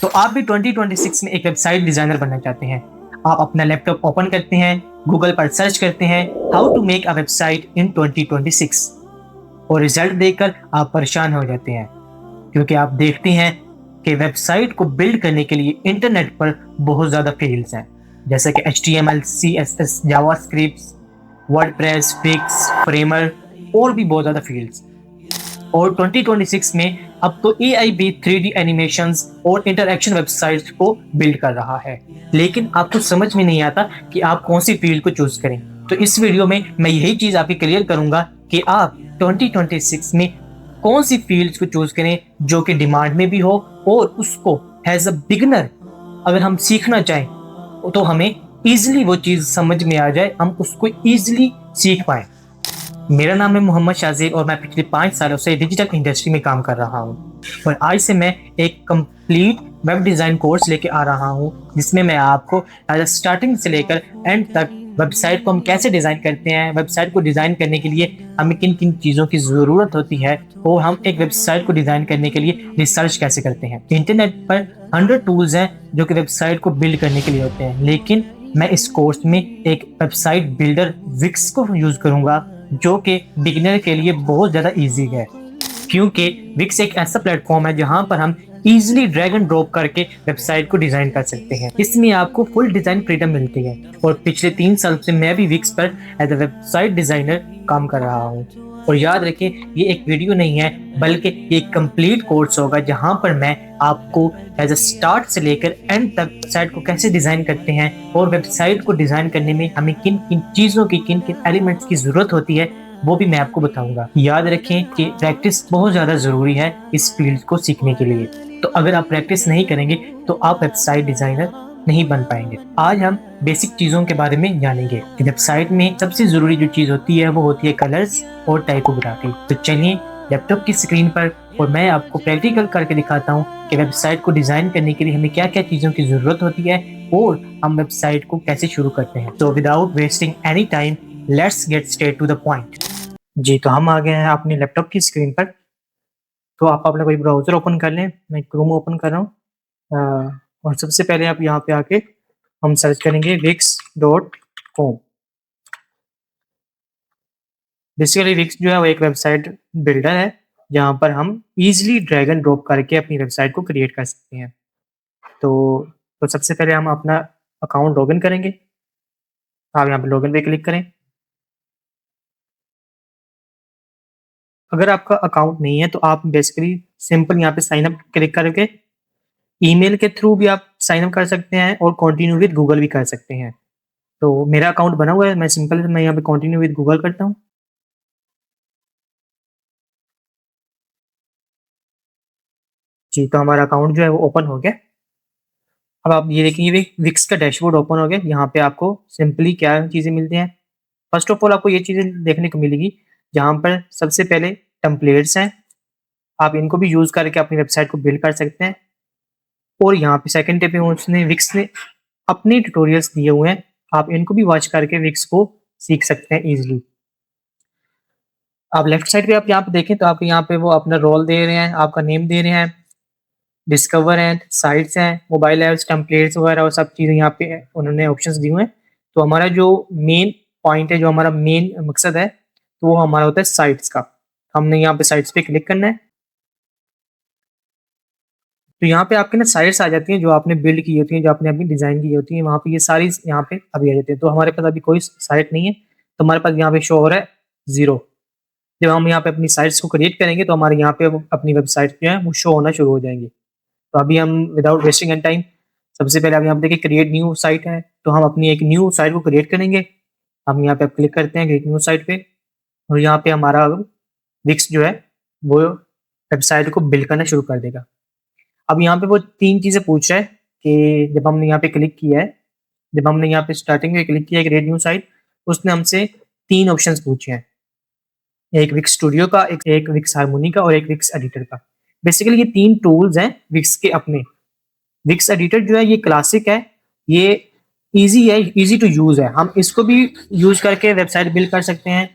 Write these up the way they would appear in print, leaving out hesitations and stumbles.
तो आप भी 2026 में एक वेबसाइट डिजाइनर बनना चाहते हैं। आप अपना लैपटॉप ओपन करते हैं, गूगल पर सर्च करते हैं how to make a website in 2026 और रिजल्ट देखकर आप परेशान हो जाते हैं, क्योंकि आप देखते हैं कि वेबसाइट को बिल्ड करने के लिए इंटरनेट पर बहुत ज़्यादा फील्ड्स हैं, जैसे कि HTML, CSS, JavaScript, WordPress, fix, framer और भी बहुत ज़्यादा फील्ड्स। और 2026 में अब तो AI भी 3D एनिमेशंस और इंटरैक्शन वेबसाइट्स को बिल्ड कर रहा है, लेकिन आपको समझ में नहीं आता कि आप कौन सी फील्ड को चूज करें। तो इस वीडियो में मैं यही चीज आपकी क्लियर करूंगा कि आप 2026 में कौन सी फील्ड्स को चूज करें जो कि डिमांड में भी हो और उसको एज अ बिगनर अगर हम सीखना चाहें तो हमें इजीली वो चीज समझ में आ जाए, हम उसको इजीली सीख पाए। मेरा नाम है मोहम्मद शाज़ेब और मैं पिछले 5 सालों से डिजिटल इंडस्ट्री में काम कर रहा हूँ और आज से मैं एक कंप्लीट वेब डिज़ाइन कोर्स लेके आ रहा हूँ, जिसमें मैं आपको स्टार्टिंग से लेकर एंड तक वेबसाइट को हम कैसे डिज़ाइन करते हैं, वेबसाइट को डिज़ाइन करने के लिए हमें किन किन चीज़ों की ज़रूरत होती है और हम एक वेबसाइट को डिज़ाइन करने के लिए रिसर्च कैसे करते हैं। इंटरनेट पर 100 टूल्स हैं जो कि वेबसाइट को बिल्ड करने के लिए होते हैं, लेकिन मैं इस कोर्स में एक वेबसाइट बिल्डर विक्स को यूज़ करूँगा जो कि बिगिनर के लिए बहुत ज़्यादा इजी है, क्योंकि विक्स एक ऐसा प्लेटफॉर्म है जहां पर हम इजीली ड्रैग एंड ड्रॉप करके वेबसाइट को डिज़ाइन कर सकते हैं। इसमें आपको फुल डिज़ाइन फ्रीडम मिलती है और पिछले 3 साल से मैं भी विक्स पर एज अ वेबसाइट डिज़ाइनर काम कर रहा हूँ। और याद रखें, ये एक वीडियो नहीं है बल्कि ये एक कंप्लीट कोर्स होगा जहां पर मैं आपको एज अ स्टार्ट से लेकर एंड तक वेबसाइट को कैसे डिज़ाइन करते हैं और वेबसाइट को डिज़ाइन करने में हमें किन किन चीज़ों की, किन किन एलिमेंट्स की ज़रूरत होती है, वो भी मैं आपको बताऊंगा। याद रखें कि प्रैक्टिस बहुत ज़्यादा ज़रूरी है इस फील्ड को सीखने के लिए। तो अगर आप प्रैक्टिस नहीं करेंगे तो आप वेबसाइट डिज़ाइनर नहीं बन पाएंगे। आज हम बेसिक चीज़ों के बारे में जानेंगे कि वेबसाइट में सबसे ज़रूरी जो चीज़ होती है वो होती है कलर्स और टाइपोग्राफी। तो चलिए लैपटॉप की स्क्रीन पर और मैं आपको प्रैक्टिकल करके दिखाता हूँ कि वेबसाइट को डिज़ाइन करने के लिए हमें क्या क्या चीज़ों की ज़रूरत होती है और हम वेबसाइट को कैसे शुरू करते हैं। तो without wasting any time let's get straight to the point. जी, तो हम आ गए हैं अपने लैपटॉप की स्क्रीन पर। तो आप अपना कोई ब्राउज़र ओपन कर लें, मैं क्रोम ओपन कर रहा हूँ। और सबसे पहले आप यहाँ पे आके हम सर्च करेंगे wix.com। बेसिकली विक्स जो है वो एक वेबसाइट बिल्डर है, जहाँ पर हम ईज़िली ड्रैग एंड ड्रॉप करके अपनी वेबसाइट को क्रिएट कर सकते हैं। तो सबसे पहले हम अपना अकाउंट लॉगिन करेंगे। आप यहाँ पे लॉगिन पे क्लिक करें। अगर आपका अकाउंट नहीं है तो आप बेसिकली सिंपल यहाँ पे साइन अप क्लिक करके ईमेल के थ्रू भी आप साइन अप कर सकते हैं और कंटिन्यू विद गूगल भी कर सकते हैं। तो मेरा अकाउंट बना हुआ है, मैं यहाँ पे कंटिन्यू विद गूगल करता हूँ। जी, तो हमारा अकाउंट जो है वो ओपन हो गया। अब आप ये देखिए विक्स का डैशबोर्ड ओपन हो गया। यहाँ पे आपको सिंपली क्या चीज़ें मिलती हैं। फर्स्ट ऑफ ऑल आपको ये चीज़ें देखने को मिलेगी जहाँ पर सबसे पहले टेम्पलेट्स हैं, आप इनको भी यूज़ करके अपनी वेबसाइट को बिल्ड कर सकते हैं। और यहाँ पे सेकंड टिप में उसने विक्स ने अपने ट्यूटोरियल्स दिए हुए हैं, आप इनको भी वॉच करके विक्स को सीख सकते हैं ईजिली। आप लेफ्ट साइड पे आप यहाँ पे देखें तो आपको यहाँ पे वो अपना रोल दे रहे हैं, आपका नेम दे रहे हैं, डिस्कवर हैं, साइट्स हैं, मोबाइल ऐप्स, टेम्पलेट्स वगैरह और सब चीज़ें यहाँ पे उन्होंने ऑप्शंस दिए हुए हैं। तो हमारा जो मेन पॉइंट है, जो हमारा मेन मकसद है, तो वो हमारा होता है साइट्स का। हमने यहाँ पे साइट्स पे क्लिक करना है। तो यहाँ पे आपके ना साइट्स आ जाती हैं जो आपने बिल्ड की होती हैं, जो आपने अभी डिज़ाइन की होती हैं, वहाँ पे ये सारी यहाँ पे अभी आ जाती है। तो हमारे पास अभी कोई साइट नहीं है, तो हमारे पास यहाँ पे शो हो रहा है 0। जब हम यहाँ पे अपनी साइट्स को क्रिएट करेंगे तो हमारे यहाँ पे अपनी वेबसाइट जो है वो शो होना शुरू हो जाएंगी। तो अभी हम विदाउट वेस्टिंग एनी टाइम सबसे पहले आप यहाँ पे देखिए क्रिएट न्यू साइट है, तो हम अपनी एक न्यू साइट को क्रिएट करेंगे। हम यहाँ पे क्लिक करते हैं क्रिएट न्यू साइट पे और यहाँ पे हमारा विक्स जो है वो वेबसाइट को बिल्ड करना शुरू कर देगा। अब यहाँ पे वो 3 चीज़ें पूछ रहा है कि जब हमने यहाँ पे क्लिक किया है, जब हमने यहाँ पे स्टार्टिंग में क्लिक किया है क्रिएट न्यू साइट, उसने हमसे 3 ऑप्शंस पूछे हैं। एक विक्स स्टूडियो का, एक विक्स हार्मोनी का और एक विक्स एडिटर का। बेसिकली ये 3 टूल्स हैं विक्स के अपने। विक्स एडिटर जो है ये क्लासिक है, ये ईज़ी है, ईज़ी टू यूज़ है। हम इसको भी यूज़ करके वेबसाइट बिल्ड कर सकते हैं।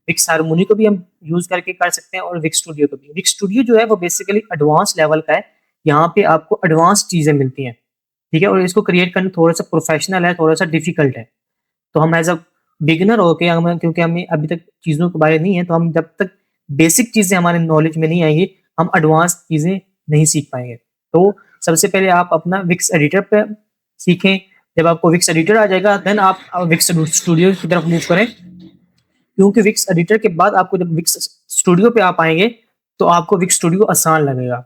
विक्स हार्मोनी को भी हम यूज़ करके कर सकते हैं और विक्स स्टूडियो को भी। विक्स स्टूडियो जो है वो बेसिकली एडवांस लेवल का है। यहाँ पे आपको एडवांस चीज़ें मिलती हैं, ठीक है? और इसको क्रिएट करना थोड़ा-सा प्रोफेशनल है, थोड़ा-सा डिफिकल्ट है। तो हम एज़ अ बिगिनर होके हम क्योंकि हमें अभी तक चीज़ों के बारे में नहीं है, तो हम जब तक बेसिक चीज़ें हमारे नॉलेज में नहीं आएँगी, हम एडवांस चीज़ें नहीं सीख पाएँगे। तो सबसे पहले आप अपना विक्स एडिटर पे सीखें, जब आपको विक्स एडिटर आ जाएगा देन आप विक्स स्टूडियो की तरफ मूव करें, क्योंकि विक्स एडिटर के बाद आपको जब विक्स स्टूडियो पे आप आएँगे, तो आपको विक्स स्टूडियो आसान लगेगा।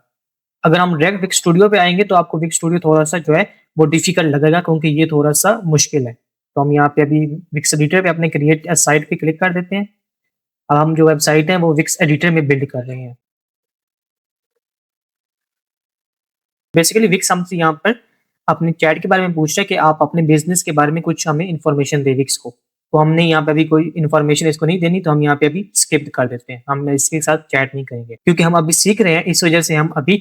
अगर हम डायरेक्ट विक्स स्टूडियो पे आएँगे तो आपको विक्स स्टूडियो थोड़ा-सा जो है वो डिफिकल्ट लगेगा क्योंकि ये थोड़ा-सा मुश्किल है। तो हम यहाँ पे अभी विक्स एडिटर पे अपने क्रिएट अ साइट पे क्लिक कर देते हैं। अब हम जो वेबसाइट है वो विक्स एडिटर में बिल्ड कर रहे हैं। बेसिकली विक्स हमसे यहाँ पर अपने चैट के बारे में पूछ रहा है कि आप अपने बिज़नेस के बारे में कुछ हमें इन्फॉर्मेशन दें विक्स को। तो हमने यहाँ पे अभी कोई इन्फॉर्मेशन इसको नहीं देनी, तो हम यहाँ पे अभी स्किप कर देते हैं। हम इसके साथ चैट नहीं करेंगे क्योंकि हम अभी सीख रहे हैं, इस वजह से हम अभी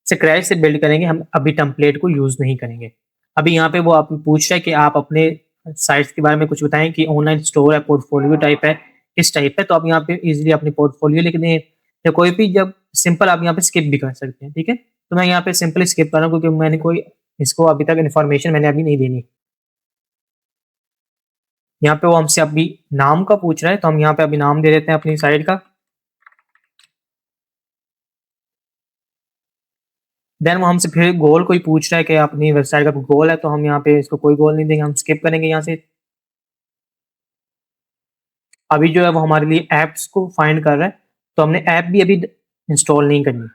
स्क्रैच से बिल्ड करेंगे, हम अभी टेम्पलेट को यूज़ नहीं करेंगे। अभी यहाँ पे वो आप पूछ रहा है कि आप अपने साइट्स के बारे में कुछ बताएँ कि ऑनलाइन स्टोर है, पोर्टफोलियो टाइप है, किस टाइप है? तो आप यहाँ पे ईज़िली अपनी पोर्टफोलियो लिख दें या कोई भी जब सिंपल आप यहाँ पे स्किप भी कर सकते हैं, ठीक है? तो मैं यहाँ पे सिंपली स्किप कर रहा हूँ क्योंकि मैंने कोई इसको अभी तक इन्फॉर्मेशन मैंने अभी नहीं देनी। यहाँ पे वो हमसे अभी नाम का पूछ रहा है, तो हम यहाँ पे अभी नाम दे देते हैं अपनी साइट का। देन वो हमसे फिर गोल कोई पूछ रहा है कि अपनी वेबसाइट का कोई गोल है, तो हम यहाँ पे इसको कोई गोल नहीं देंगे, हम स्किप करेंगे यहाँ से। अभी जो है वो हमारे लिए ऐप्स को फाइंड कर रहा है, तो हमने ऐप भी अभी इंस्टॉल नहीं करनी।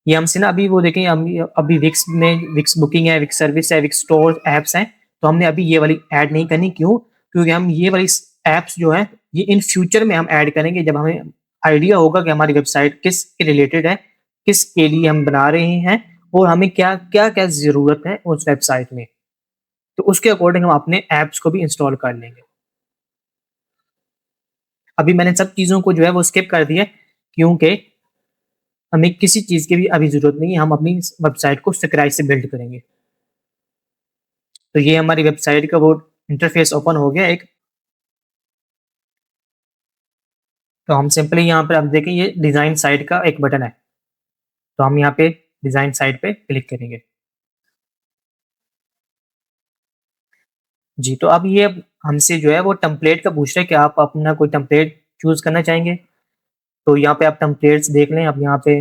ये हमसे ना अभी वो देखें अभी विक्स में विक्स बुकिंग है, विक्स सर्विस है, विक्स स्टोर ऐप्स हैं, तो हमने अभी ये वाली ऐड नहीं करनी। क्यों? क्योंकि हम ये वाली ऐप्स जो हैं, ये इन फ्यूचर में हम ऐड करेंगे जब हमें आइडिया होगा कि हमारी वेबसाइट किसके रिलेटेड है, किसके लिए हम बना रहे हैं और हमें क्या-क्या ज़रूरत है उस वेबसाइट में। तो उसके अकॉर्डिंग हम अपने ऐप्स को भी इंस्टॉल कर लेंगे। अभी मैंने सब चीज़ों को जो है वो स्किप कर दिया है, क्योंकि हमें किसी चीज़ की भी अभी ज़रूरत नहीं है, हम अपनी इस वेबसाइट को स्क्रैच से बिल्ड करेंगे। तो ये हमारी वेबसाइट का वो इंटरफ़ेस ओपन हो गया एक। तो हम सिंपली यहाँ पर अब देखें ये डिज़ाइन साइट का एक बटन है, तो हम यहाँ पे डिज़ाइन साइट पे क्लिक करेंगे। जी, तो अब ये हमसे जो है वो टेम्पलेट का पूछ रहा है कि आप अपना कोई टेम्पलेट चूज़ करना चाहेंगे? तो यहाँ पे आप टेम्पलेट्स देख लें, अब यहाँ पे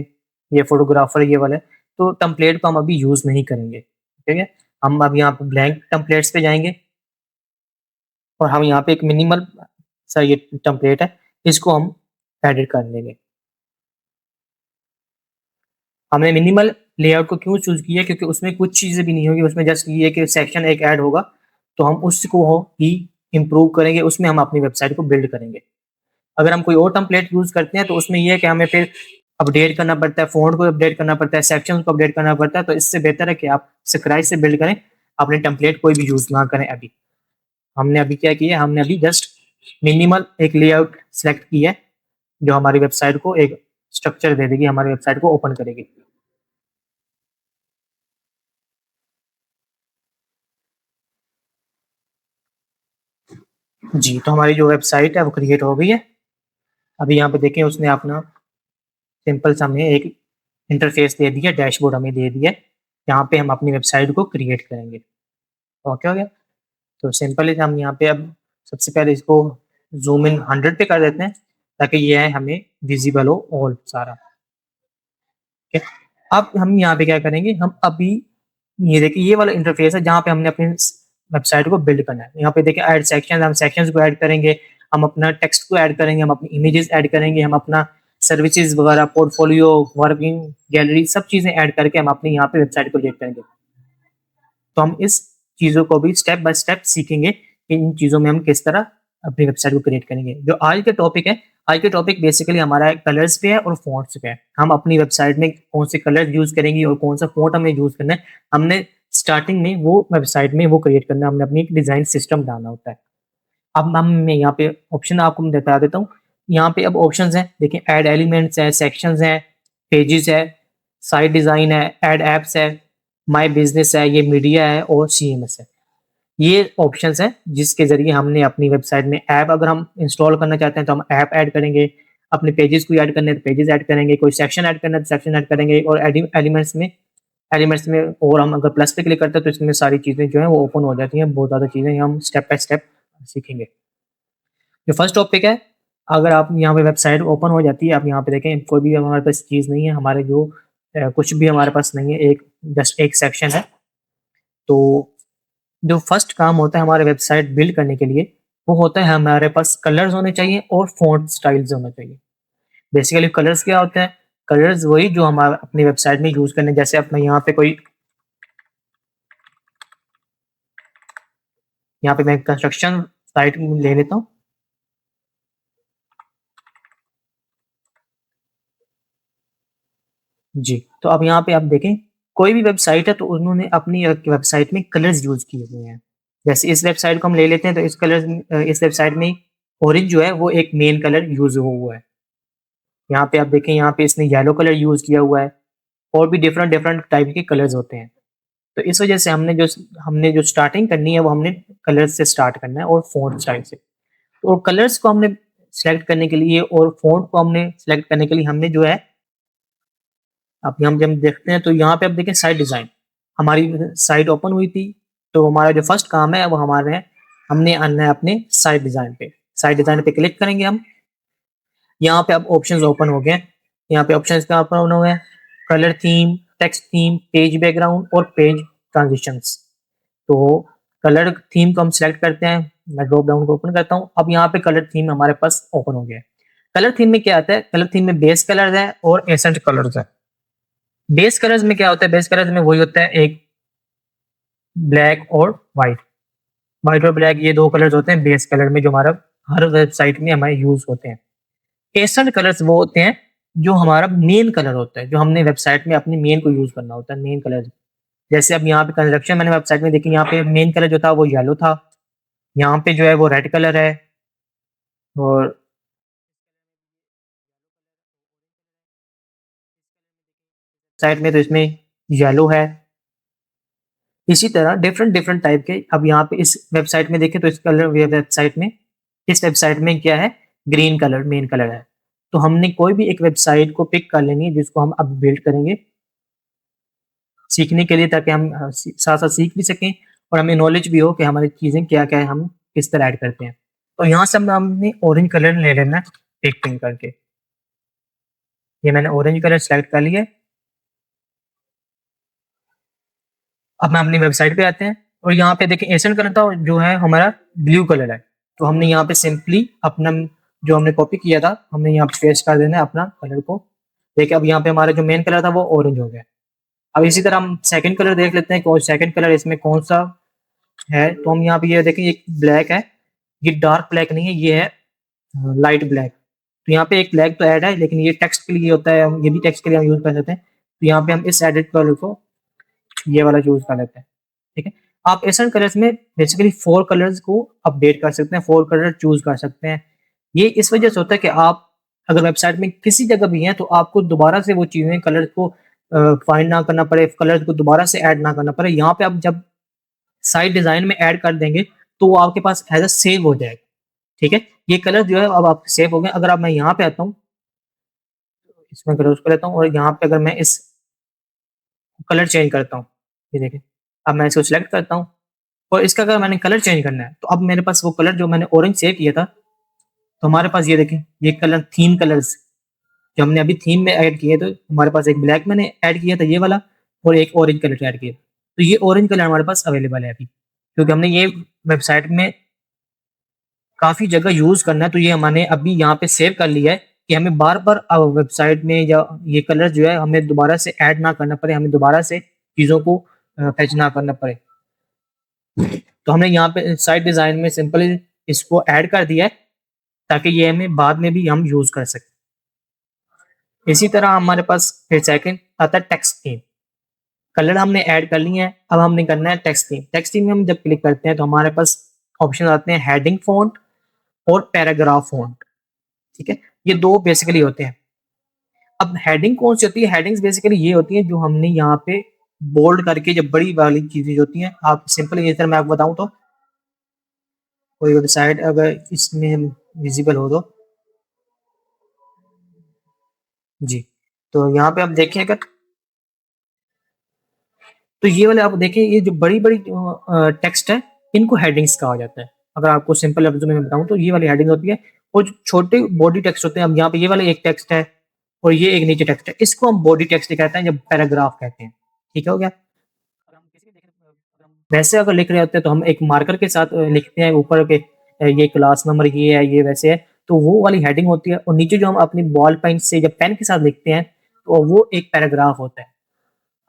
ये फ़ोटोग्राफ़र ये वाला है, तो टेम्पलेट को हम अभी यूज़ नहीं करेंगे, ठीक है? हम अब यहाँ पे ब्लैंक टेम्पलेट्स पे जाएँगे और हम यहाँ पे एक मिनिमल सा ये टेम्पलेट है, इसको हम एडिट कर लेंगे। हमने मिनिमल लेआउट को क्यों चूज़ किया है? क्योंकि उसमें कुछ चीज़ें भी नहीं होंगी, उसमें जस्ट ये है कि सेक्शन एक ऐड होगा, तो हम उसको ही इम्प्रूव करेंगे, उसमें हम अपनी वेबसाइट को बिल्ड करेंगे। अगर हम कोई और टेम्पलेट यूज़ करते हैं, तो उसमें ये है कि हमें फिर अपडेट करना पड़ता है, फ़ॉन्ट को अपडेट करना पड़ता है, सेक्शंस को अपडेट करना पड़ता है, तो इससे बेहतर है कि आप स्क्रैच से बिल्ड करें, अपने टेम्पलेट कोई भी यूज़ ना करें अभी। हमने अभी क्या किया है, हमने अभी जस्ट मिनिमल एक लेआउट सेलेक्ट की है, जो हमारी वेबसाइट को एक स्ट्रक्चर दे देगी, हमारी वेबसाइट को ओपन करेगी। जी, तो हमारी जो वेबसाइट है वो क्रिएट हो गई है। अभी यहाँ पे देखें उसने अपना सिंपल सा हमें एक इंटरफ़ेस दे दिया, डैशबोर्ड हमें दे दिया है। यहाँ पे हम अपनी वेबसाइट को क्रिएट करेंगे। ओके हो गया? तो सिंपल है हम यहाँ पे अब सबसे पहले इसको ज़ूम इन 100 पे कर देते हैं, ताकि ये है हमें विज़िबल हो ऑल सारा, ठीक है? अब हम यहाँ पे क्या करेंगे, हम अभी ये देखिए ये वाला इंटरफ़ेस है जहाँ पे हमने अपनी स वेबसाइट को बिल्ड करना है। यहाँ पे देखिए ऐड सेक्शन हम सेक्शंस को ऐड करेंगे, हम अपना टेक्स्ट को ऐड करेंगे, हम अपनी इमेजेस ऐड करेंगे, हम अपना सर्विसेज़ वगैरह, पोर्टफोलियो, वर्किंग गैलरी सब चीज़ें ऐड करके हम अपनी यहाँ पे वेबसाइट को क्रिएट करेंगे। तो हम इस चीज़ों को भी स्टेप बाय स्टेप सीखेंगे कि इन चीज़ों में हम किस तरह अपनी वेबसाइट को क्रिएट करेंगे। जो आज का टॉपिक है, आज का टॉपिक बेसिकली हमारा कलर्स पे है और फ़ॉन्ट्स पे है। हम अपनी वेबसाइट में कौन से कलर यूज़ करेंगे और कौन-सा फ़ॉन्ट हमें यूज़ करना है, हमने स्टार्टिंग में वो वेबसाइट में वो क्रिएट करना है, हमने अपनी एक डिज़ाइन सिस्टम डालना होता है। अब हम मैं यहाँ पे ऑप्शन आपको मैं बता देता हूँ। यहाँ पे अब ऑप्शंस हैं, देखिए ऐड एलिमेंट्स है, सेक्शंस हैं, पेजेस है, साइट डिज़ाइन है, ऐड ऐप्स है, माय बिज़नेस है, ये मीडिया है और सीएमएस है। ये ऑप्शंस हैं जिसके ज़रिए हमने अपनी वेबसाइट में ऐप अगर हम इंस्टॉल करना चाहते हैं तो हम ऐप ऐड करेंगे। अपने पेजेस को ऐड करने हैं तो पेजेस ऐड करेंगे, कोई सेक्शन ऐड करना है तो सेक्शन ऐड करेंगे, और एलिमेंट्स में और हम अगर प्लस पे क्लिक करते हैं तो इसमें सारी चीज़ें जो हैं वो ओपन हो जाती हैं। बहुत ज़्यादा चीज़ें हम स्टेप बाय स्टेप सीखेंगे। जो फर्स्ट टॉपिक है, अगर आप यहाँ पे वेबसाइट ओपन हो जाती है, आप यहाँ पे देखें कोई भी हमारे पास चीज़ नहीं है, हमारे जो कुछ भी हमारे पास नहीं है, जस्ट एक सेक्शन है। तो जो फर्स्ट काम होता है हमारे वेबसाइट बिल्ड करने के लिए, वो होता है हमारे पास कलर्स होने चाहिए और फ़ॉन्ट स्टाइल्स होने चाहिए। बेसिकली कलर्स क्या होते हैं? कलर्स वही जो हम अपनी वेबसाइट में यूज़ करने, जैसे अपने यहाँ पे मैं कंस्ट्रक्शन साइट ले लेता हूँ। जी, तो अब यहाँ पे आप देखें, कोई भी वेबसाइट है तो उन्होंने अपनी वेबसाइट में कलर्स यूज़ किए हुए हैं। जैसे इस वेबसाइट को हम ले लेते हैं तो इस वेबसाइट में ऑरेंज जो है वो एक मेन कलर यूज़ हुआ है। यहाँ पे आप देखें, यहाँ पे इसने येलो कलर यूज़ किया हुआ है, और भी डिफरेंट डिफरेंट टाइप के कलर्स होते हैं। तो इस वजह से हमने जो स्टार्टिंग करनी है वो हमने कलर्स से स्टार्ट करना है और फ़ॉन्ट स्टाइल से। तो कलर्स को हमने सेलेक्ट करने के लिए और फ़ॉन्ट को हमने सेलेक्ट करने के लिए हमने जो है, अब हम जब देखते हैं तो यहाँ पे आप देखें साइट डिज़ाइन, हमारी साइट ओपन हुई थी, तो हमारा जो फर्स्ट काम है वो हमारे हमने आना है अपने साइट डिज़ाइन पे। साइट डिज़ाइन पे क्लिक करेंगे हम। यहाँ पे अब ऑप्शंस ओपन हो गए। यहाँ पे ऑप्शंस क्या ओपन हुए हैं? Colour theme, text theme, page background और पेज ट्रांजिशंस। तो कलर थीम को हम सेलेक्ट करते हैं। मैं ड्रॉप डाउन को ओपन करता हूँ। अब यहाँ पे कलर थीम हमारे पास ओपन हो गया है। कलर थीम में क्या आता है? कलर थीम में बेस कलर है और एसेंट कलर्स है। बेस कलर्स में क्या होता है? बेस कलर्स में वही होता है, एक ब्लैक और व्हाइट। व्हाइट और ब्लैक ये दो कलर्स होते हैं बेस कलर में, जो हमारा हर वेबसाइट में हमारे यूज होते हैं। एसेंट कलर्स वो होते हैं जो हमारा मेन कलर होता है, जो हमने वेबसाइट में अपनी मेन को यूज करना होता है, मेन कलर। जैसे अब यहाँ पे कंस्ट्रक्शन मैंने वेबसाइट में देखी, यहाँ पे मेन कलर जो था वो येलो था, यहाँ पे जो है वो रेड कलर है, और साइड में तो इसमें येलो है। इसी तरह डिफरेंट डिफरेंट टाइप के, अब यहाँ पे इस वेबसाइट में देखें तो इस वेबसाइट में क्या है? ग्रीन कलर मेन कलर है। तो हमने कोई भी एक वेबसाइट को पिक कर लेनी है जिसको हम अब बिल्ड करेंगे सीखने के लिए, ताकि हम साथ साथ सीख भी सकें और हमें नॉलेज भी हो कि हमारी चीज़ें क्या क्या है, हम किस तरह ऐड करते हैं। तो यहाँ से हमने ऑरेंज कलर ले लेना है, पिक पिन करके। ये मैंने ऑरेंज कलर सेलेक्ट कर लिया है। अब हम अपनी वेबसाइट पे आते हैं और यहाँ पे देखिए एशियन कलर था जो है हमारा ब्लू कलर है। तो हमने यहाँ पे सिंपली अपना जो हमने कॉपी किया था हमने यहाँ पे पेस्ट कर देना है अपना कलर को। देखिए अब यहाँ पे हमारा जो मेन कलर था वो ऑरेंज हो गया। अब इसी तरह हम सेकंड कलर देख लेते हैं कि सेकंड कलर इसमें कौन सा है। तो हम यहाँ पे ये देखें, ये ब्लैक है, ये डार्क ब्लैक नहीं है, ये है लाइट ब्लैक। तो यहाँ पे एक ब्लैक तो ऐड है, लेकिन ये टेक्स्ट के लिए होता है, ये भी टेक्स्ट के लिए हम यूज कर सकते हैं। तो यहाँ पे हम इस एडिट कलर को ये वाला चूज कर लेते हैं। ठीक है, आप एसेंट कलर्स में बेसिकली 4 कलर्स को अपडेट कर सकते हैं, 4 कलर चूज कर सकते हैं। ये इस वजह से होता है कि आप अगर वेबसाइट में किसी जगह भी हैं तो आपको दोबारा से वो चीजें कलर्स को फाइंड ना करना पड़े, कलर्स को दोबारा से ऐड ना करना पड़े। यहाँ पे आप जब साइट डिजाइन में ऐड कर देंगे तो वो आपके पास एज अ सेव हो जाएगा। ठीक है, ये कलर जो है अब आपके सेव हो गए। अगर अब मैं यहाँ पे आता हूँ, इसमें कलर उसको लेता हूँ और यहाँ पे अगर मैं इस कलर चेंज करता हूँ, ये देखिए, अब मैं इसको सिलेक्ट करता हूँ और इसका अगर मैंने कलर चेंज करना है तो अब मेरे पास वो कलर जो मैंने ऑरेंज सेव किया था, तो हमारे पास ये देखें, ये कलर थीम कलर्स जो हमने अभी थीम में ऐड किए, तो हमारे पास एक ब्लैक मैंने ऐड किया था ये वाला, और एक ऑरेंज कलर ऐड किया। तो ये ऑरेंज कलर हमारे पास अवेलेबल है अभी, क्योंकि हमने ये वेबसाइट में काफ़ी जगह यूज़ करना है, तो ये हमने अभी यहाँ पे सेव कर लिया है कि हमें बार-बार वेबसाइट में या ये कलर जो है हमें दोबारा से ऐड ना करना पड़े, हमें दोबारा से चीज़ों को फेच ना करना पड़े। तो हमने यहाँ पे साइट डिज़ाइन में सिंपली इसको ऐड कर दिया है ताकि ये हमें बाद में भी हम यूज़ कर सकें। इसी तरह हमारे पास फिर सेकंड आता है टेक्स्ट थीम। कलर हमने ऐड कर लिए हैं, अब हमने करना है टेक्स्ट थीम। टेक्स्ट थीम में हम जब क्लिक करते हैं तो हमारे पास ऑप्शन आते हैं हेडिंग फ़ॉन्ट और पैराग्राफ फ़ॉन्ट। ठीक है, ये 2 बेसिकली होते हैं। अब हेडिंग कौन सी होती है? हेडिंग्स बेसिकली ये होती हैं जो हमने यहाँ पे बोल्ड करके, जब बड़ी वाली चीज़ें होती हैं, आप सिंपल इस तरह मैं आपको बताऊँ तो कोई वेबसाइट अगर इसमें विज़िबल हो तो जी। तो यहाँ पे आप देखें अगर, तो ये वाले आप देखें, ये जो बड़ी-बड़ी टेक्स्ट है, इनको हेडिंग्स कहा जाता है। अगर आपको सिंपल लफ्ज़ों में मैं बताऊँ तो ये वाली हेडिंग होती है, और जो छोटे बॉडी टेक्स्ट होते हैं, अब यहाँ पे ये वाला एक टेक्स्ट है और ये एक नीचे टेक्स्ट है, इसको हम बॉडी टेक्स्ट कहते हैं, जब पैराग्राफ कहते हैं। ठीक हो गया? वैसे अगर लिख रहे होते हैं तो हम एक मार्कर के साथ लिखते हैं ऊपर पे, ये क्लास नंबर ये है, ये वैसे है, तो वो वाली हेडिंग होती है, और नीचे जो हम अपनी बॉल पेन से या पेन के साथ लिखते हैं, तो वो एक पैराग्राफ होता है।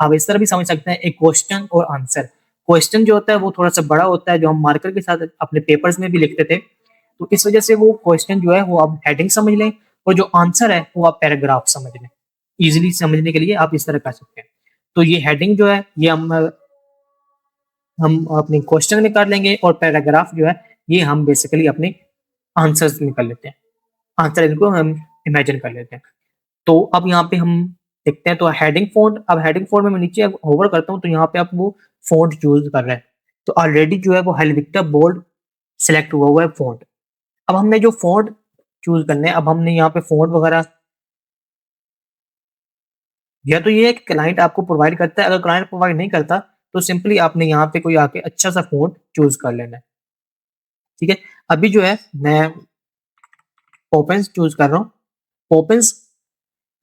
आप इस तरह भी समझ सकते हैं, एक क्वेश्चन और आंसर। क्वेश्चन जो होता है वो थोड़ा-सा बड़ा होता है, जो हम मार्कर के साथ अपने पेपर्स में भी लिखते थे। तो इस वजह से वो क्वेश्चन जो है वो आप हेडिंग समझ लें, और जो आंसर है वो आप पैराग्राफ समझ लें। ईज़िली समझने के लिए आप इस तरह कर सकते हैं। तो ये हेडिंग जो है ये हम अपने क्वेश्चन में कर लेंगे, और पैराग्राफ जो है ये हम बेसिकली अपने आंसर्स में कर लेते हैं। आंसर इनको हम इमेजिन कर लेते हैं। तो अब यहाँ पे हम देखते हैं, तो हेडिंग फ़ॉन्ट, अब हेडिंग फ़ॉन्ट में मैं नीचे होवर करता हूँ, तो यहाँ पे आप वो फ़ॉन्ट चूज़ कर रहे हैं। तो ऑलरेडी जो है वो हेल्वेटिक बोल्ड सेलेक्ट हुआ है फ़ॉन्ट। अब हमने जो फ़ॉन्ट चूज़ करने हैं, अब हमने यहाँ पे फ़ॉन्ट वगैरह, या तो ये है कि क्लाइंट आपको प्रोवाइड करता है, अगर क्लाइंट प्रोवाइड नहीं करता, तो सिंपली आपने यहाँ पे कोई आके अच्छा-सा फ़ॉन्ट चूज़ कर लेना है। ठीक है? अभी जो है मैं पोपेंस चूज़ कर रहा हूँ। पोपेंस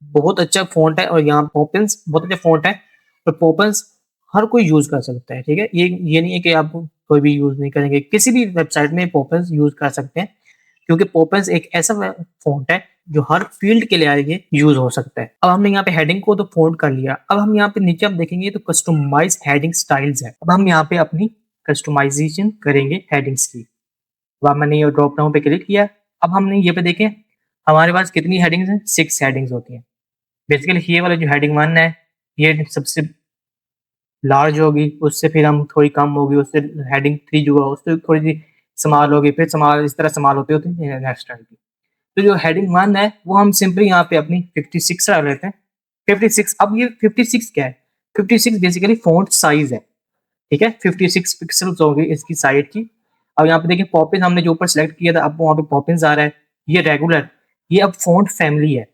बहुत अच्छा फ़ॉन्ट है, और यहाँ पोपेंस बहुत अच्छा फ़ॉन्ट है, और पोपेंस हर कोई यूज़ कर सकता है, ठीक है? ये नहीं है कि आप कोई भी यूज़ नहीं करेंगे, किसी भी वेबसाइट में पोपेंस यूज़ कर सकते हैं, क्योंकि पोपेंस एक ऐसा फ़ॉन्ट है जो हर फ़ील्ड के लिए ये यूज़ हो सकता है। अब हमने यहाँ पे हेडिंग को तो फ़ॉन्ट कर लिया, अब हम यहाँ पे नीचे आप देखेंगे तो कस्टमाइज़ हेडिंग स्टाइल्स है। अब हम यहाँ पे अपनी कस्टमाइज़ेशन करेंगे हेडिंग्स की। अब मैंने ये ड्रॉप डाउन पे क्लिक किया, अब हमने ये पे देखें हमारे पास कितनी हेडिंग्स हैं, 6 हेडिंग्स होती हैं। बेसिकली ये वाला जो हेडिंग 1 है, ये सबसे लार्ज होगी, उससे फिर हम थोड़ी कम होगी, उससे हेडिंग 3 जो है उससे थोड़ी-सी स्मॉल होगी, फिर स्मॉल, इस तरह स्मॉल होते-होते नेक्स्ट आएगी। तो जो हेडिंग 1 है, वो हम सिंपली यहाँ पे अपनी 56 रख लेते हैं। 56, अब ये 56 क्या है? 56 बेसिकली फ़ॉन्ट साइज़ है, ठीक है? 56 पिक्सेल्स होगी इसकी साइड की। अब यहाँ पे देखिए पॉपिंस हमने जो ऊपर सेलेक्ट किया था, अब वहाँ पे पॉपिंस आ रहा है, ये रेगुलर, ये अब फ़ॉन्ट फैमिली है।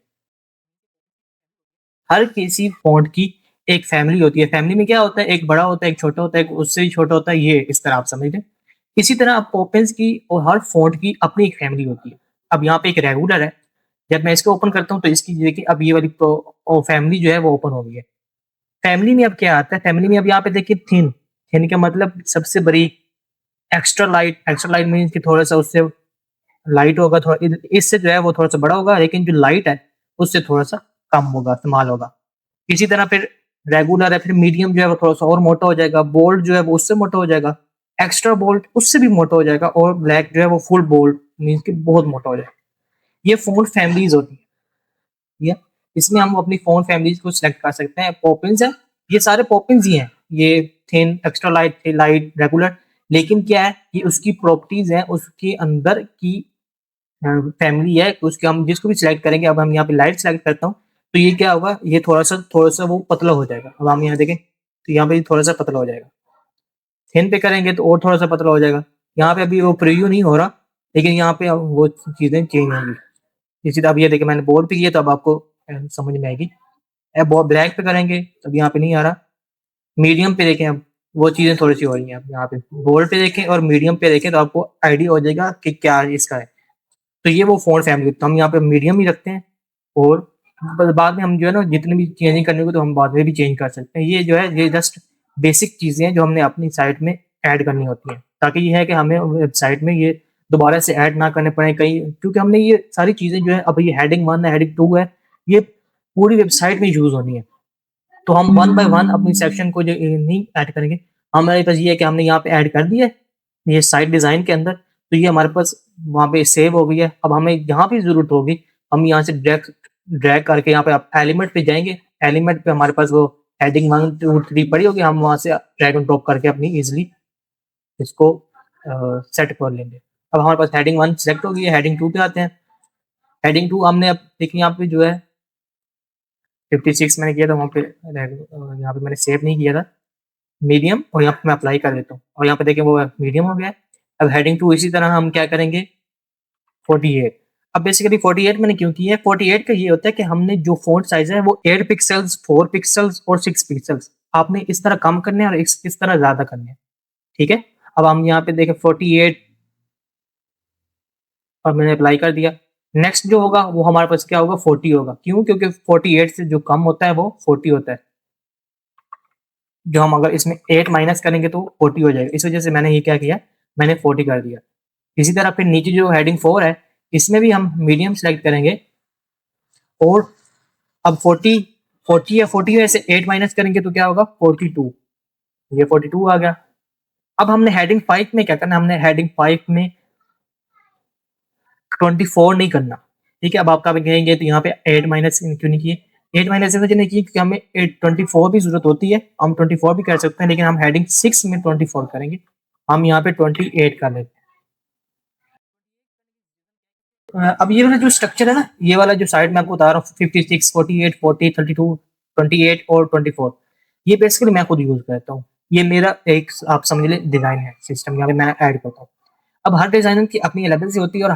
हर किसी फ़ॉन्ट की एक फैमिली होती है। फैमिली में क्या होता है, एक बड़ा होता है, एक छोटा होता है, एक उससे भी छोटा होता है, ये इस तरह आप समझ लें। इसी तरह अब पोपेंस की और हर फ़ॉन्ट की अपनी एक फैमिली होती है। अब यहाँ पे एक रेगुलर है, जब मैं इसको ओपन करता हूँ तो इसकी देखिए अब ये वाली फैमिली जो है वो ओपन हो गई है। फैमिली में अब क्या आता है, फैमिली में अब यहाँ पे देखिए थिन, थिन का मतलब सबसे बारीक, एक्स्ट्रा लाइट मीन्स कि थोड़ा-सा उससे लाइट होगा, थोड़ा इससे जो है वो थोड़ा-सा बड़ा होगा, लेकिन जो लाइट है उससे थोड़ा-सा कम होगा, इस्तेमाल होगा। इसी तरह फिर रेगुलर है, फिर मीडियम जो है वो थोड़ा-सा और मोटा हो जाएगा, बोल्ड जो है वो उससे मोटा हो जाएगा, एक्स्ट्रा बोल्ड उससे भी मोटा हो जाएगा, और ब्लैक जो है वो फुल बोल्ड मीन्स कि बहुत मोटा हो जाएगा। ये फ़ॉन्ट फैमिलीज़ होती हैं, ठीक है? इसमें हम अपनी फ़ॉन्ट फैमिलीज़ को सिलेक्ट कर सकते हैं। पॉपिन्स है, ये सारे पॉपिन्स ही हैं, ये थिन, एक्स्ट्रा लाइट, रेगुलर, लेकिन क्या है, ये उसकी प्रॉपर्टीज़ हैं, उसके अंदर की फैमिली है, उसके हम जिसको भी सिलेक्ट करेंगे, अब हम यहाँ पे लाइट सिलेक्ट करता हूँ, तो ये क्या होगा, ये थोड़ा-सा वो पतला हो जाएगा। अब हम यहाँ देखें, तो यहाँ पे थोड़ा-सा पतला हो जाएगा। थिन पे करेंगे तो और थोड़ा-सा पतला हो जाएगा। यहाँ पे अभी वो प्रीव्यू नहीं हो रहा, लेकिन यहाँ पे अब वो चीज़ें चेंज होंगी। इसी तरह अब ये देखिए मैंने बोल्ड पे किया, तो अब आपको समझ में आएगी। अब वो ब्लैक पे करेंगे, तो अब यहाँ पे नहीं आ रहा। मीडियम पे देखें अब, वो चीज़ें थोड़ी-सी हो रही हैं अब यहाँ पे। बोल्ड पे देखें और मीडियम पे देखें, तो आपको आइडिया हो जाएगा कि क्या इसका है। तो ये वो फ़ॉन्ट फैमिली, तो हम यहाँ पे मीडियम ही रखते हैं, और बाद में हम जो है ना जितनी भी चेंजिंग करनी होगी तो हम बाद में भी चेंज कर सकते हैं। ये जो है ये जस्ट बेसिक चीज़ें हैं जो हमने अपनी साइट में ऐड करनी होती हैं, ताकि ये है कि हमें वेबसाइट में ये दोबारा से ऐड ना करने पड़े कहीं, क्योंकि हमने ये सारी चीज़ें जो है, अब ये हेडिंग 1 है, हेडिंग 2 है, ये पूरी वेबसाइट में यूज़ होनी है। तो हम वन बाय वन अपनी सेक्शन को जो नहीं ऐड करेंगे, हमारे पास ये है कि हमने यहाँ पे ऐड कर दिया है, ये साइट डिज़ाइन के अंदर, तो ये हमारे पास वहाँ पे सेव हो गई है। अब हमें जहाँ भी ज़रूरत होगी, हम यहाँ से ड्रैग ड्रैग करके यहाँ पे आप एलिमेंट पे जाएँगे, एलिमेंट पे हमारे पास वो हेडिंग 1, 2, 3 पड़ी होगी, हम वहाँ से ड्रैग एंड ड्रॉप करके अपनी ईज़िली इसको सेट कर लेंगे। अब हमारे पास हेडिंग 1 सेलेक्ट हो गई है, हेडिंग 2 पे आते हैं। हेडिंग 2 हमने अब देखिए यहाँ पे जो है 56 मैंने किया था वहाँ पे, यहाँ पे मैंने सेव नहीं किया था। मीडियम, और यहाँ पे मैं अप्लाई कर देता हूँ, और यहाँ पे देखिए वो मीडियम हो गया है। अब हेडिंग 2 इसी तरह हम क्या करेंगे, 48, अब बेसिकली 48 मैंने क्यों की है, 48 का ये होता है कि हमने जो फ़ॉन्ट साइज़ है वो 8 पिक्सेल्स, 4 पिक्सेल्स और 6 पिक्सेल्स आपने इस तरह कम करने हैं और इस तरह ज़्यादा करने हैं, ठीक है? अब हम यहाँ पे देखें 48 और मैंने अप्लाई कर दिया। नेक्स्ट जो होगा वो हमारे पास क्या होगा 40 होगा। क्यों? क्योंकि 48 से जो कम होता है वो 40 होता है। जो हम अगर इसमें 8 माइनस करेंगे तो 40 हो जाएगा। इस वज़ह से मैंने ये क्या किया, मैंने 40 कर दिया। इसी तरह फिर नीचे जो हेडिंग 4 है, इसमें भी हम मीडियम सेलेक्ट करेंगे और अब 40 या 40 में से 8 माइनस करेंगे तो क्या होगा 42। ये 42 आ गया। अब हमने हेडिंग 5 में क्या करना है, हमने हेडिंग 5 में 24 नहीं करना, ठीक है? अब आप कभी कहेंगे तो यहाँ पे 8 माइनस क्यों नहीं किए? 8 माइनस इसलिए नहीं किए क्योंकि हमें 24 भी ज़रूरत होती है, हम 24 भी कर सकते हैं, लेकिन हम हेडिंग 6 में 24 करेंगे। हम यहाँ पे 28 कर लेते हैं। अब ये वाला जो स्ट्रक्चर है ना, ये वाला जो साइड में आपको बता रहा हूँ 56, 48, 40, 32, 28 और 24, ये बेसिकली मैं खुद यूज़ करता हूँ। ये मेरा एक आप समझ लें डिज़ाइन है, सिस्टम यहाँ पे मैं ऐड करता हूँ। अब हर डिज़ाइनर की अपनी अलग से होती है और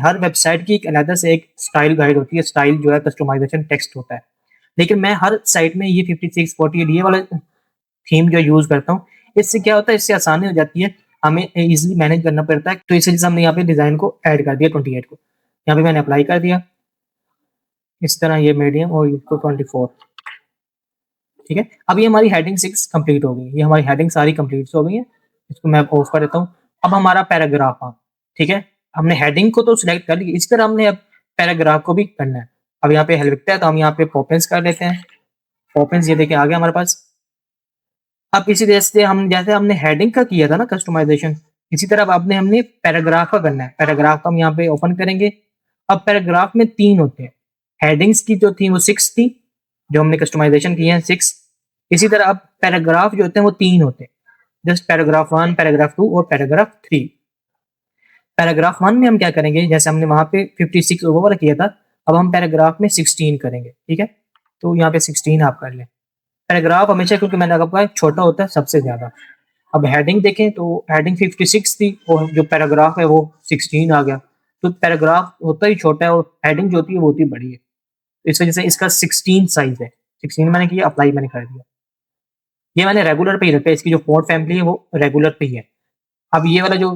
हर वेबसाइट की एक अलग से एक स्टाइल गाइड होती है, स्टाइल जो है कस्टमाइज़ेशन टेक्स्ट होता है। लेकिन मैं हर साइट में ये 56, 48 ये वाला थीम जो यूज़ करता हूँ। इससे क्या होता है, इससे आसानी हो जाती है, हमें ईज़िली मैनेज करना पड़ता है। तो इस वजह से हमने यहाँ पे डिज़ाइन को ऐड कर दिया 28 को। यहाँ पे मैंने अप्लाई कर दिया, इस तरह ये मीडियम और इसको 24, ठीक है? अब ये हमारी हेडिंग 6 कंप्लीट हो गई। ये हमारी हेडिंग सारी कंप्लीट हो गई है। इसको मैं ऑफ कर देता हूँ। अब हमारा पैराग्राफ ठीक है? हमने हेडिंग को तो सिलेक्ट कर ली, इसी तरह हमने अब पैराग्राफ को भी करना है। अब यहाँ पे हेल्प लिखता है तो हम यहाँ पे पॉपिंस कर लेते हैं। पॉपिंस ये देखिए आ गया हमारे पास। अब इसी तरह से हम जैसे हमने हेडिंग का किया था ना कस्टमाइजेशन, इसी तरह अब आपने हमने पैराग्राफ का करना है। पैराग्राफ को हम यहाँ पे ओपन करेंगे। अब पैराग्राफ में 3 होते हैं। हेडिंग्स की जो थी वो 6 थी, जो हमने कस्टमाइजेशन की है 6। इसी तरह अब पैराग्राफ जो होते हैं वो 3 होते हैं। जस्ट पैराग्राफ 1, पैराग्राफ 2 और पैराग्राफ 3। पैराग्राफ 1 में हम क्या करेंगे, जैसे हमने वहाँ पे 56 ओवर किया था, अब हम पैराग्राफ में 16 करेंगे, ठीक है? तो यहाँ पे 16 आप कर लें। पैराग्राफ हमेशा, क्योंकि मैंने आपको कहा छोटा होता है सबसे ज़्यादा। अब हेडिंग देखें तो हेडिंग 56 थी और जो पैराग्राफ है वो 16 आ गया। तो पैराग्राफ होता ही छोटा है और हेडिंग जो होती है वो होती बड़ी है। तो इस वजह से इसका 16 साइज़ है। 16 मैंने किया, अप्लाई मैंने कर दिया। ये मैंने रेगुलर पे ही रखा है, इसकी जो फ़ॉन्ट फैमिली है वो रेगुलर पे ही है। अब ये वाला जो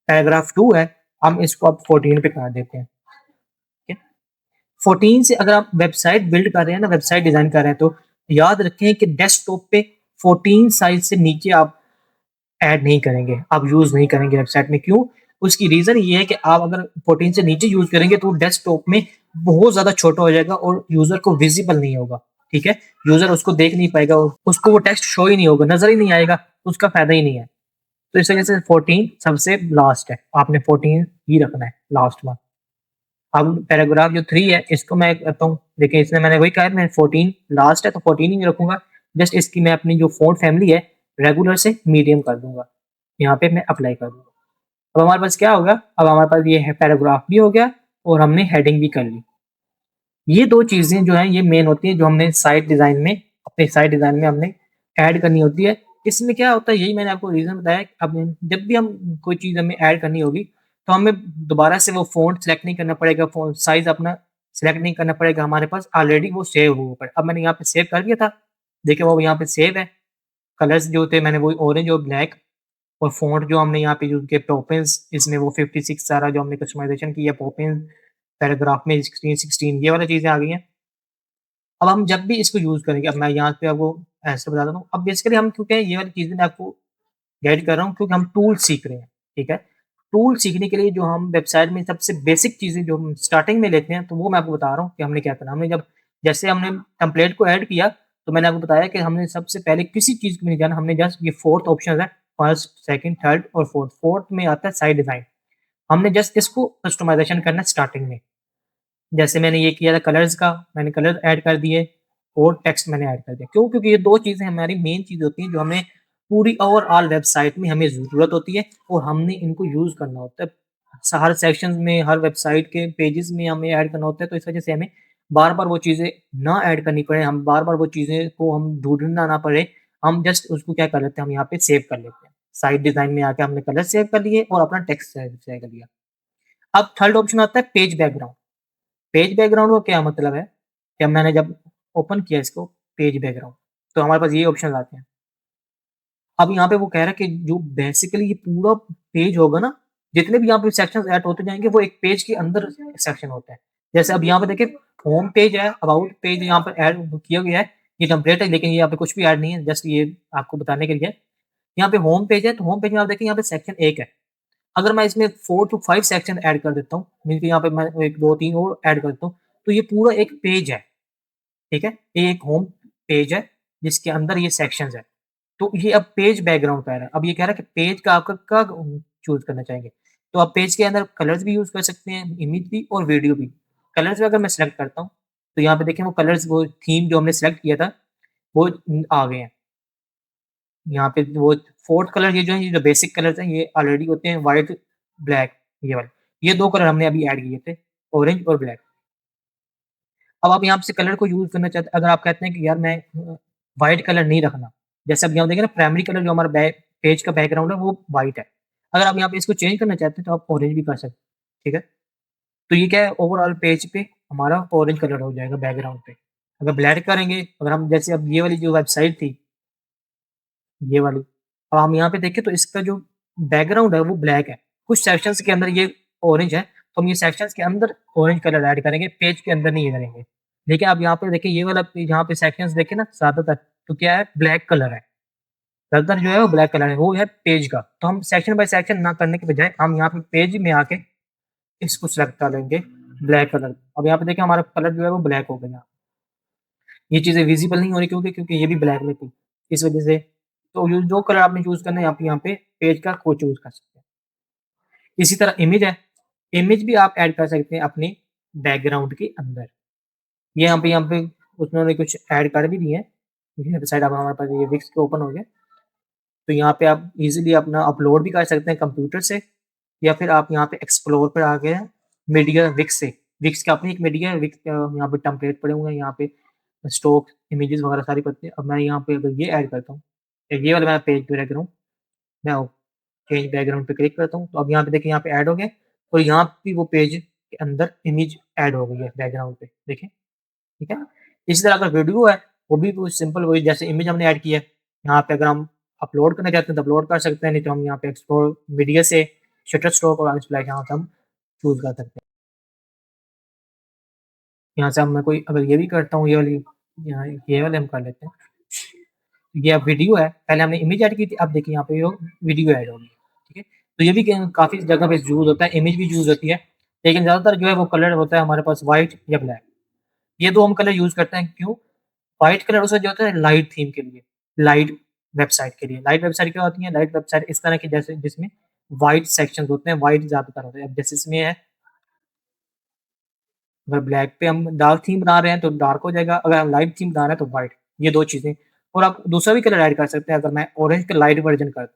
पैराग्राफ 2 है, हम इसको अब 14 पे कर देते हैं, ठीक है? 14 से अगर आप वेबसाइट बिल्ड कर रहे हैं ना, वेबसाइट डिज़ाइन कर रहे हैं, तो याद रखें कि डेस्कटॉप पे 14 साइज़ से नीचे आप ऐड नहीं करेंगे, आप यूज़ नहीं करेंगे वेबसाइट में। क्यों? उसकी रीज़न ये है कि आप अगर 14 से नीचे यूज़ करेंगे तो डेस्कटॉप में बहुत ज़्यादा छोटा हो जाएगा और यूज़र को विज़िबल नहीं होगा, ठीक है? यूज़र उसको देख नहीं पाएगा, उसको वो टेक्स्ट शो ही नहीं होगा, नज़र ही नहीं आएगा, उसका फ़ायदा ही नहीं है। तो इस वजह से 14 सबसे लास्ट है, आपने 14 ही रखना है, लास्ट वन। अब पैराग्राफ जो 3 है, इसको मैं करता हूँ, देखिए इसमें मैंने वही कहा है, मैं 14 लास्ट है तो 14 ही रखूँगा। जस्ट इसकी मैं अपनी जो फ़ॉन्ट फैमिली है, रेगुलर से मीडियम कर दूँगा। यहाँ पे मैं अप्लाई कर दूँगा। अब हमारे पास क्या होगा, अब हमारे पास ये है पैराग्राफ भी हो गया और हमने हेडिंग भी कर ली। ये 2 चीज़ें जो हैं ये मेन होती हैं, जो हमने साइट डिज़ाइन में, अपने साइट डिज़ाइन में हमने ऐड करनी होती है। इसमें क्या होता है, यही मैंने आपको रीज़न बताया, अब जब भी हम कोई चीज़ हमें ऐड करनी होगी, तो हमें दोबारा से वो फ़ॉन्ट सेलेक्ट नहीं करना पड़ेगा, फ़ॉन्ट साइज़ अपना सेलेक्ट नहीं करना पड़ेगा, हमारे पास ऑलरेडी वो सेव हुआ पड़ा है। अब मैंने यहाँ पे सेव कर दिया था, देखिए वो यहाँ पे सेव है। कलर्स जो थे मैंने वही ऑरेंज और ब्लैक, और फ़ॉन्ट जो हमने यहाँ पे यूज़ किया पॉपिंस, इसमें वो 56 सारा जो हमने कस्टमाइज़ेशन की है पॉपिंस, पैराग्राफ में 16 ये वाली चीज़ें आ गई हैं। अब हम जब भी इसको यूज़ करेंगे, अब मैं यहाँ पे आपको ऐसे बता देता हूँ। अब बेसिकली हम क्योंकि ये वाली चीज़ें मैं आपको गाइड कर रहा हूँ क्योंकि हम टूल सीख रहे हैं, ठीक है? टूल सीखने के लिए जो हम वेबसाइट में सबसे बेसिक चीज़ें जो हम स्टार्टिंग में लेते हैं, तो वो मैं आपको बता रहा हूँ कि हमने क्या करना है। हमने जब जैसे हमने टेम्पलेट को ऐड किया, तो मैंने आपको बताया कि हमने सबसे पहले किसी चीज़ को नहीं जाना, हमने जस्ट ये 4th ऑप्शन है, फर्स्ट, सेकंड, थर्ड और फोर्थ। फोर्थ में आता है साइट डिज़ाइन। हमने जस्ट इसको कस्टमाइज़ेशन करना है स्टार्टिंग में। जैसे मैंने ये किया था कलर्स का, मैंने कलर ऐड कर दिए और टेक्स्ट मैंने ऐड कर दिया। क्यों? क्योंकि ये 2 चीज़ें हमारी मेन चीज़ होती हैं, जो हमें पूरी ओवरऑल वेबसाइट में हमें ज़रूरत होती है और हमने इनको यूज़ करना होता है। हर सेक्शंस में, हर वेबसाइट के पेजेज़ में हमें ऐड करना होता है, तो इस वजह से हमें बार-बार वो चीज़ें ना ऐड करनी पड़े, हम बार-बार वो चीज़ें को हम ढूँढना ना पड़े, हम जस्ट उसको क्या कर लेते हैं, हम यहाँ पे सेव कर लेते हैं। साइट डिज़ाइन में आके हमने कलर सेव कर लिए और अपना टेक्स्ट सेव सेव कर लिया। अब थर्ड ऑप्शन आता है पेज बैकग्राउंड। पेज बैकग्राउंड का क्या मतलब है कि मैंने जब ओपन किया इसको पेज बैकग्राउंड, तो हमारे पास ये ऑप्शन आते हैं। अब यहाँ पे वो कह रहा है कि जो बेसिकली ये पूरा पेज होगा ना, जितने भी यहाँ पे सेक्शंस ऐड होते जाएँगे वो एक पेज के अंदर सेक्शन होता है। जैसे अब यहाँ पे देखिए होम पेज है, अबाउट पेज यहाँ पर ऐड किया गया है, ये टेम्पलेट है लेकिन यहाँ पे कुछ भी ऐड नहीं है, जस्ट ये आपको बताने के लिए है। यहाँ पे होम पेज है, तो होम पेज में आप देखिए यहाँ पे सेक्शन 1 है। अगर मैं इसमें 4 टू 5 सेक्शन ऐड कर देता हूँ, मीन्स कि यहाँ पे मैं 1, 2, 3 और ऐड कर देता हूँ, तो ये पूरा एक पेज है, ठीक है? ये एक होम पेज है, जिसके अंदर ये सेक्शंस हैं। तो ये अब पेज बैकग्राउंड कह रहा है। अब ये कह रहा है कि पेज का आपका कब चूज़ करना चाहेंगे। तो आप पेज के अंदर कलर्स भी यूज़ कर सकते हैं, इमेज भी और वीडियो भी। कलर्स में अगर मैं सेलेक्ट करता हूँ, तो यहाँ पे देखिए वो कलर्स वो थीम जो हमने सेलेक्ट किया था, वो आ गए हैं। यहाँ पे वो 4th कलर ये जो है, ये जो बेसिक कलर्स हैं, ये ऑलरेडी होते हैं व्हाइट, ब्लैक ये वाले। ये 2 कलर हमने अभी ऐड किए थे, ऑरेंज और ब्लैक। अब आप यहाँ से कलर को यूज़ करना चाहते अगर आप कहते हैं कि यार मैं व्हाइट कलर नहीं रखना, जैसे अब यहाँ देखें ना प्राइमरी कलर जो हमारा पेज का बैकग्राउंड है वो व्हाइट है। अगर आप यहाँ पे इसको चेंज करना चाहते हैं तो आप ऑरेंज भी कर सकते हैं, ठीक है? तो ये क्या है ओवरऑल पेज पे हमारा ऑरेंज कलर हो जाएगा बैकग्राउंड पे। अगर ब्लैक करेंगे, अगर हम जैसे अब ये वाली जो वेबसाइट थी, ये वाली, अब हम यहाँ पे देखें तो इसका जो बैकग्राउंड है वो ब्लैक है। कुछ सेक्शंस के अंदर ये ऑरेंज है, तो हम ये सेक्शंस के अंदर ऑरेंज कलर ऐड करेंगे, पेज के अंदर नहीं करेंगे। लेकिन आप यहाँ पे देखिए ये वाला पेज यहाँ पे सेक्शंस देखें ना ज़्यादातर तो क्या है ब्लैक कलर है। ज़्यादातर जो है वो ब्लैक कलर है, वो है पेज का। तो हम सेक्शन बाय सेक्शन ना करने के बजाय हम यहाँ पे पेज में आके इसको सेलेक्ट कर लेंगे ब्लैक कलर। अब यहाँ पे देखिए हमारा कलर जो है वो ब्लैक हो गया। ये चीज़ें विज़िबल नहीं हो रही क्योंकि ये भी ब्लैक में थी। इस वज़ह से तो जो कलर आपने चूज़ करना है आप यहाँ पे पेज का को चूज़ कर सकते हैं। इसी तरह इमेज है, इमेज भी आप ऐड कर सकते हैं अपने बैकग्राउंड के अंदर। ये यहाँ पे उन्होंने कुछ ऐड कर भी दिए हैं। ये वेबसाइट अब हमारे पास ये विक्स के ओपन हो गया। तो यहाँ पे आप इज़िली अपना अपलोड भी कर सकते हैं कंप्यूटर से या फिर आप यहाँ पे एक्सप्लोर पे आ गए हैं मीडिया विक्स से। विक्स का अपनी एक मीडिया है, विक्स यहाँ पे टेम्पलेट पड़े हुए हैं, यहाँ पे स्टॉक, इमेजेस वगैरह सारी पड़ती हैं। अब मैं यहाँ पे अगर ये ऐड करता हूँ, ये वाला मैं पेज पे रख रहा हूँ, मैं चेंज बैकग्राउंड पे क्लिक करता हूँ, तो अब यहाँ पे देखिए यहाँ पे ऐड हो गए और यहाँ भी वो पेज के अंदर इमेज ऐड हो गई है बैकग्राउंड पे, देखें, ठीक है? इसी तरह अगर वीडियो है, वो भी वो सिंपल वही जैसे इमेज हमने ऐड की है, यहाँ पे अगर हम अपलोड करना चाहते हैं तो अपलोड कर सकते हैं, नहीं तो हम यहाँ पे एक्सप्लोर मीडिया से शटर स्ट्रोक और अनस्प्लैश यहाँ से हम चूज़ कर सकते हैं। यहाँ से अब मैं कोई अगर ये भी करता हूँ, ये वाली यहाँ ये वाले हम कर लेते हैं। ये अब वीडियो है, पहले हमने इमेज ऐड की थी, अब देखिए यहाँ पे वो वीडियो ऐड होगी, ठीक है? तो ये भी क काफ़ी जगह पे यूज़ होता है, इमेज भी यूज़ होती है, लेकिन ज़्यादातर जो है वो कलर होता है हमारे पास व्हाइट या ब्लैक। ये 2 हम कलर यूज़ करते हैं, क्यों? व्हाइट कलर उसका जो होता है लाइट थीम के लिए, लाइट वेबसाइट के लिए। लाइट वेबसाइट क्या होती है? लाइट वेबसाइट इस तरह की जैसे जिसमें व्हाइट सेक्शंस होते हैं, व्हाइट ज़्यादातर होते हैं। अब जैसे इसमें है, अगर ब्लैक पे हम डार्क थीम बना रहे हैं तो डार्क हो जाएगा, अगर हम लाइट थीम बना रहे हैं तो व्हाइट। ये 2 चीज़ें और आप दूसरा भी कलर ऐड कर सकते हैं अगर मैं ऑरेंज का लाइट वर्ज़न कर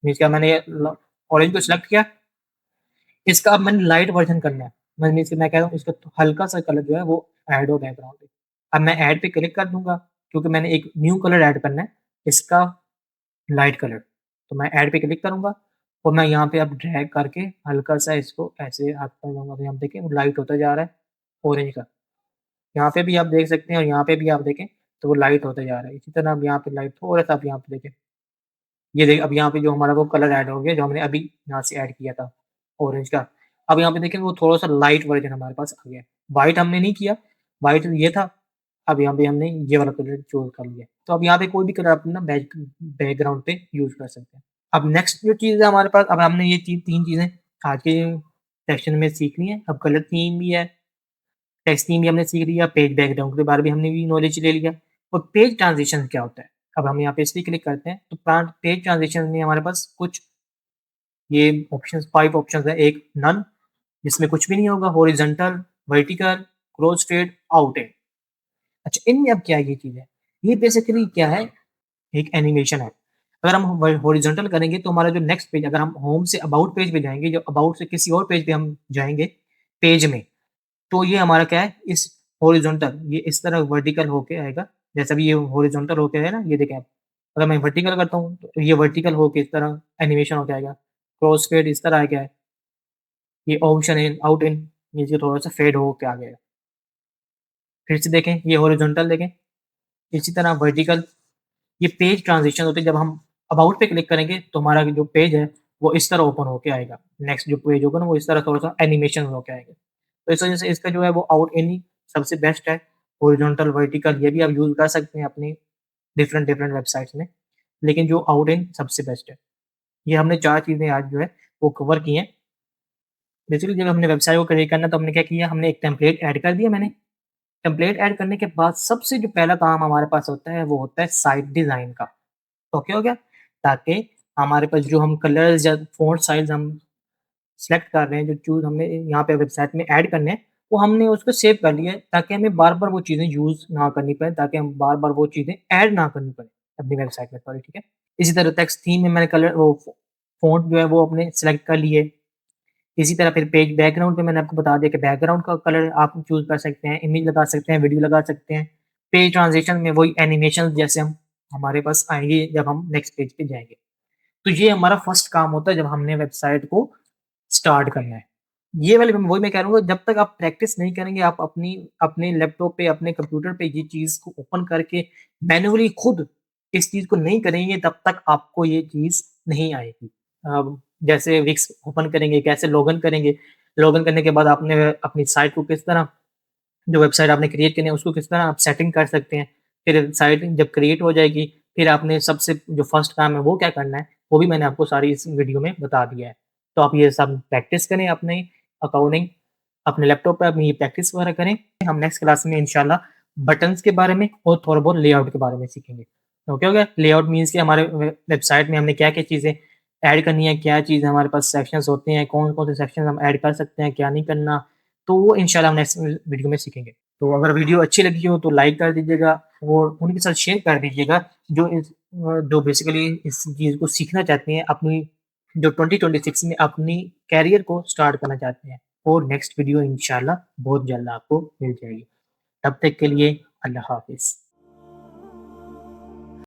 मीन्स क्या मैंने ये ल ऑरेंज को सिलेक्ट किया, इसका अब मैंने लाइट वर्ज़न करना है। मैं मीन्स मैं कह रहा हूँ इसका हल्का-सा कलर जो है वो ऐड हो बैकग्राउंड पे। अब मैं ऐड पे क्लिक कर दूँगा क्योंकि मैंने एक न्यू कलर ऐड करना है, इसका लाइट कलर। तो मैं ऐड पे क्लिक करूँगा और मैं यहाँ पे अब ड्रैग करके हल्का-सा इसको ऐसे आता जाऊँगा, तो यहाँ पे देखिए वो लाइट होता जा रहा है ऑरेंज का। यहाँ पे भी आप देख सकते हैं और यहाँ पे भी आप देखें तो वो लाइट होता जा रहा है। इसी तरह अब यहाँ पे लाइट थोड़ा-सा आप यहाँ पे देखें, ये देखिए अब यहाँ पे जो हमारा वो कलर ऐड हो गया जो हमने अभी यहाँ से ऐड किया था ऑरेंज का। अब यहाँ पे देखें वो थोड़ा-सा लाइट वर्ज़न हमारे पास आ गया है। व्हाइट हमने नहीं किया, व्हाइट ये था, अब यहाँ पे हमने ये वाला कलर चूज़ कर लिया। तो अब यहाँ पे कोई भी कलर आप ना बैकग्राउंड पे यूज़ कर सकते हैं। अब नेक्स्ट जो चीज़ है हमारे पास, अब हमने ये 3 चीज़ें आज के सेक्शन में सीख ली हैं। अब कलर थीम भी है, टेक्स्ट थीम भी हमने सीख लिया, पेज बैकग्राउंड के बारे में हमने भी नॉलेज ले लिया और पेज ट्रांज़िशन क्या होता है? अब हम यहाँ पे इस पे क्लिक करते हैं, तो पेज ट्रांज़िशन में हमारे पास कुछ ये ऑप्शंस 5 ऑप्शंस हैं। एक नन जिसमें कुछ भी नहीं होगा, horizontal, vertical, close fade, outed. अच्छा इनमें अब क्या है ये चीज़ है? ये बेसिकली क्या है? एक एनिमेशन है। अगर हम हॉरिज़ॉन्टल करेंगे तो हमारा जो नेक्स्ट पेज अगर हम होम से अबाउट पेज पे जाएँगे, जो अबाउट से किसी और पेज पे हम जाएँगे, पेज में, तो ये हमारा क्या है, इस हॉरिज़ॉन्टल ये इस तरह वर्टिकल होके आएगा, जैसा भी ये हॉरिज़ॉन्टल होके है ना, ये देखें आप। अगर मैं वर्टिकल करता हूँ, तो ये वर्टिकल होके इस तरह एनिमेशन होके आएगा। क्रॉस फेड इस तरह आ गया है। ये option in out in means ये थोड़ा सा फेड हो के आ गया। फिर से देखें, ये हॉरिजॉन्टल देखें, इसी तरह वर्टिकल। ये पेज ट्रांजिशन होते हैं, जब हम अबाउट पे क्लिक करेंगे तो हमारा जो पेज है वो इस तरह ओपन होके आएगा। नेक्स्ट जो पेज होगा ना वो इस तरह थोड़ा सा एनिमेशन होके आएगा। तो इस वजह से इसका जो है वो आउट इन ही सबसे बेस्ट है। हॉरिजॉन्टल वर्टिकल ये भी आप यूज कर सकते हैं अपनी डिफरेंट डिफरेंट वेबसाइट्स में, लेकिन जो आउट इन सबसे बेस्ट है। ये हमने चार चीजें आज जो है वो कवर की हैं। बेसिकली जब हमने वेबसाइट को क्रिएट करना तो हमने क्या किया, हमने एक टेम्पलेट ऐड कर दिया। मैंने टेम्पलेट ऐड करने के बाद सबसे जो पहला काम हमारे पास होता है वो होता है साइट डिजाइन का। तो क्या हो गया, ताकि हमारे पास जो हम कलर्स या फ़ॉन्ट साइज़ हम सेलेक्ट कर रहे हैं, जो चूज़ हमने यहाँ पे वेबसाइट में ऐड करने हैं, वो हमने उसको सेव कर लिया है, ताकि हमें बार-बार वो चीज़ें यूज़ ना करनी पड़े, ताकि हम बार-बार वो चीज़ें ऐड ना करनी पड़े अपनी वेबसाइट में, सॉरी, ठीक है। इसी तरह टेक्स्ट थीम में मैंने कलर वो फ़ॉन्ट जो है वो अपने सेलेक्ट कर लिए। इसी तरह फिर पेज बैकग्राउंड पे मैंने आपको बता दिया कि बैकग्राउंड का कलर आप चूज़ कर सकते हैं, इमेज लगा सकते हैं, वीडियो लगा सकते हैं। पेज ट्रांज़िशन में वही एनिमेशन जैसे हम हमारे पास आएँगे जब हम नेक्स्ट पेज पे जाएँगे। तो ये हमारा फर्स्ट काम होता है जब हमने वेबसाइट को स्टार्ट करना है। ये वाली वही मैं कह रहा हूँ, जब तक आप प्रैक्टिस नहीं करेंगे, आप अपनी अपने लैपटॉप पे, अपने कंप्यूटर पे ये चीज़ को ओपन करके मैन्युअली खुद इस चीज़ को नहीं करेंगे, तब तक आपको ये चीज़ नहीं आएगी। जैसे विक्स ओपन करेंगे, कैसे लॉगिन करेंगे, लॉगिन करने के बाद आपने अपनी साइट को किस तरह, जो वेबसाइट आपने क्रिएट करनी है उसको किस तरह आप सेटिंग कर सकते हैं। फिर साइट जब क्रिएट हो जाएगी, फिर आपने सबसे जो फर्स्ट काम है वो क्या करना है, वो भी मैंने आपको सारी इस वीडियो में बता दिया है। तो आप ये सब प्रैक्टिस करें अपने अकॉर्डिंग, अपने लैपटॉप पे अपनी ये प्रैक्टिस वगैरह करें। हम नेक्स्ट क्लास में इंशाल्लाह बटन्स के बारे में और थोड़ा बहुत लेआउट के बारे में सीखेंगे। तो क्या हो गया, लेआउट मीन्स कि हमारे वेबसाइट में हमने क्या-क्या चीज़ें ऐड करनी है, क्या चीज़ हमारे पास सेक्शंस होते हैं, कौन-कौन से सेक्शंस हम ऐड कर सकते हैं, क्या नहीं करना। तो वो इंशाल्लाह हम नेक्स्ट वीडियो में सीखेंगे। तो अगर वीडियो अच्छी लगी हो तो लाइक कर दीजिएगा और उनके साथ शेयर कर दीजिएगा जो बेसिकली इस चीज़ को सीखना चाहते हैं, अपनी जो 2026 में अपनी करियर को स्टार्ट करना चाहते हैं। और नेक्स्ट वीडियो इंशाल्लाह बहुत जल्द आपको मिल जाएगी। तब तक के लिए अल्लाह हाफ़िज़।